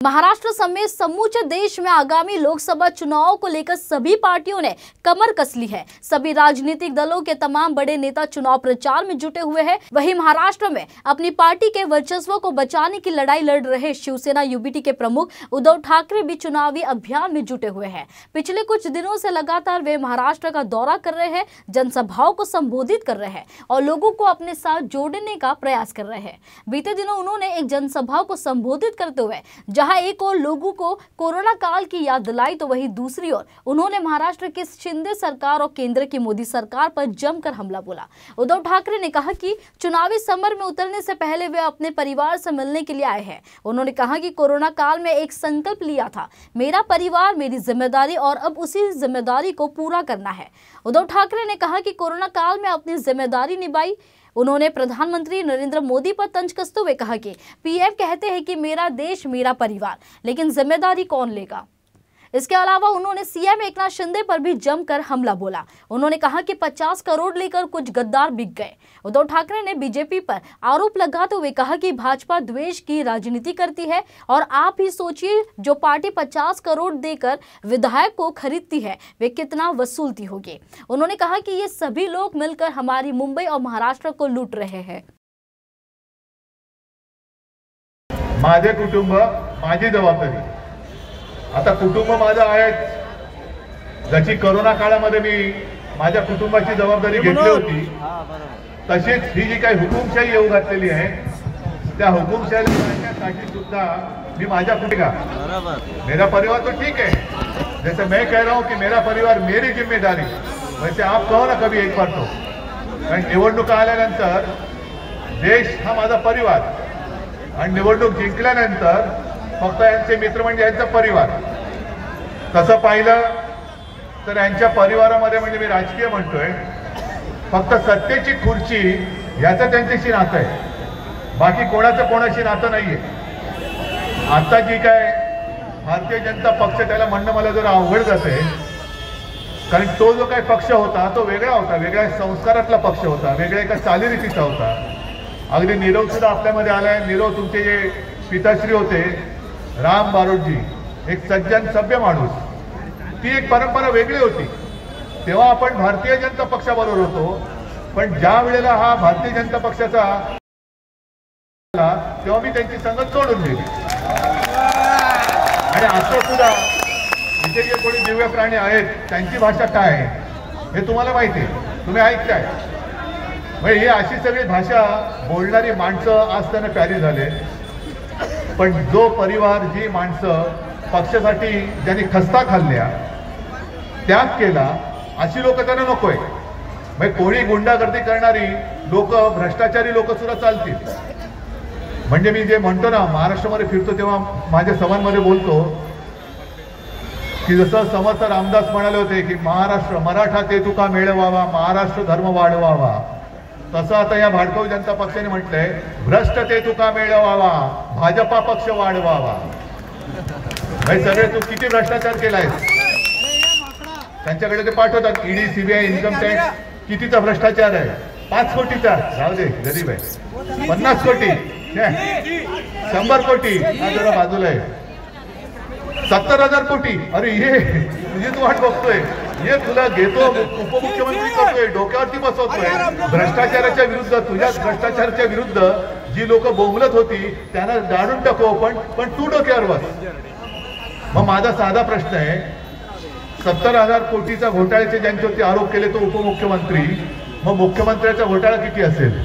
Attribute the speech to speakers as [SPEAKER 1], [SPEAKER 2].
[SPEAKER 1] महाराष्ट्र समेत समूचे देश में आगामी लोकसभा चुनाव को लेकर सभी पार्टियों ने कमर कस ली है। सभी राजनीतिक दलों के तमाम बड़े नेता चुनाव प्रचार में जुटे हुए हैं। वहीं महाराष्ट्र में अपनी पार्टी के वर्चस्व को बचाने की लड़ाई लड़ रहे शिवसेना यूबीटी के प्रमुख उद्धव ठाकरे भी चुनावी अभियान में जुटे हुए हैं। पिछले कुछ दिनों से लगातार वे महाराष्ट्र का दौरा कर रहे हैं, जनसभाओं को संबोधित कर रहे हैं और लोगों को अपने साथ जोड़ने का प्रयास कर रहे हैं। बीते दिनों उन्होंने एक जनसभा को संबोधित करते हुए जहां एक और लोगों को कोरोना काल की याद दिलाई, तो वहीं दूसरी ओर उन्होंने महाराष्ट्र की शिंदे सरकार और केंद्र की मोदी सरकार पर जमकर हमला बोला। उद्धव ठाकरे ने कहा कि चुनावी समर में उतरने से पहले वे अपने परिवार से मिलने के लिए आए हैं। उन्होंने कहा कि कोरोना काल में एक संकल्प लिया था, मेरा परिवार मेरी जिम्मेदारी, और अब उसी जिम्मेदारी को पूरा करना है। उद्धव ठाकरे ने कहा कि कोरोना काल में अपनी जिम्मेदारी निभाई। उन्होंने प्रधानमंत्री नरेंद्र मोदी पर तंज कसते हुए कहा कि पीएम कहते हैं कि मेरा देश मेरा परिवार, लेकिन जिम्मेदारी कौन लेगा। इसके अलावा उन्होंने सीएम एकनाथ शिंदे पर भी जमकर हमला बोला। उन्होंने कहा कि 50 करोड़ लेकर कुछ गद्दार बिक गए। उद्धव ठाकरे ने बीजेपी पर आरोप लगाते हुए कहा कि भाजपा द्वेष की राजनीति करती है और आप ही सोचिए, जो पार्टी 50 करोड़ देकर विधायक को खरीदती है वे कितना वसूलती होगी। उन्होंने कहा कि ये सभी लोग मिलकर हमारी मुंबई और महाराष्ट्र को लूट रहे हैं।
[SPEAKER 2] माझे कुटुंब माझी जबाबदारी। आता कुटुंब माझं आहे, जशी कोरोना काळामध्ये मी माझ्या कुटुंबाची जबाबदारी घेतली होती, तशीच ही जी काही हुकुमशाही येऊ घातलेली आहे त्या हुकुमशाही करण्यासाठी सुद्धा मी माझ्या कुटुंबा मेरा परिवार तो ठीक है, जैसे मैं कह रहा हूं कि मेरा परिवार मेरी जिम्मेदारी, वैसे आप कहो ना कभी एक बार तो। कारण निवडणुका आल्यानंतर देश हा माझा परिवार आणि निवडणूक जिंकल्यानंतर फक्त यांचे मित्र म्हणजे यांचा परिवार। तसं पाहिलं तर यांच्या परिवारामध्ये म्हणजे मी राजकीय म्हणतोय, फक्त सत्तेची खुर्ची याचं त्यांच्याशी नातं आहे, बाकी कोणाचं कोणाशी नातं नाहीये। आता जी काय भारतीय जनता पक्ष, त्याला म्हणणं मला जरा अवघड जाते, कारण तो जो काही पक्ष होता तो वेगळा होता, वेगळ्या संस्कारातला पक्ष होता, वेगळ्या एका चालीरीतीचा होता। अगदी नीरव सुद्धा आपल्यामध्ये आलाय। नीरव तुमचे जे पिताश्री होते राम बारोटजी, एक सज्जन सभ्य माणूस, ती एक परंपरा वेगळी होती। तेव्हा आपण भारतीय जनता पक्षाबरोबर होतो, पण ज्या वेळेला हा भारतीय जनता पक्षाचा तेव्हा मी त्यांची संगत सोडून दिली। आणि आता सुद्धा इथे जे कोणी दिव्य प्राणी आहेत त्यांची भाषा काय आहे हे तुम्हाला माहिती आहे, तुम्ही ऐकताय। म्हणजे ही अशी सगळी भाषा बोलणारी माणसं आज त्यांना प्यारी झाले, पण जो परिवार, जी माणसं पक्षासाठी ज्यांनी खस्ता खाल्ल्या, त्याग केला, अशी लोक त्यांना नकोय। म्हणजे कोणी गुंडागर्दी करणारी लोक, भ्रष्टाचारी लोक सुद्धा चालतील। म्हणजे मी जे म्हणतो ना, महाराष्ट्रामध्ये फिरतो तेव्हा माझ्या सभांमध्ये बोलतो की जसं समर्थ रामदास म्हणाले होते की महाराष्ट्र मराठा ते तुका मेळवावा, महाराष्ट्र धर्म वाढवावा, तसं आता या भाडकाऊ जनता पक्षाने म्हटलंय भ्रष्ट ते तुका मेळवावा, भाजपा पक्ष वाढवावा। भाई सगळे तू किती भ्रष्टाचार केलाय, त्यांच्याकडे ते पाठवतात ईडी, सीबीआय, इन्कम टॅक्स, कितीचा भ्रष्टाचार आहे, 5 कोटीचा, राहू दे गरीब आहे, 50 कोटी, 100 कोटी, हा जरा बाजूला आहे, 70,000 कोटी, अरे ये तुझी तू वाट बघतोय, ये तुला घेतो उपमुख्यमंत्री करतोय, डोक्यावरती बसवतोय। भ्रष्टाचाराच्या विरुद्ध, तुझ्या भ्रष्टाचाराच्या विरुद्ध जी लोक बोंबलत होती त्यांना दाडून टाकू, पण तू डोक्यावर बस। मग माझा साधा प्रश्न आहे, 70,000 कोटीचा घोटाळ्याचे ज्यांच्यावरती आरोप केले तो उपमुख्यमंत्री, मग मुख्यमंत्र्याचा घोटाळा किती असेल?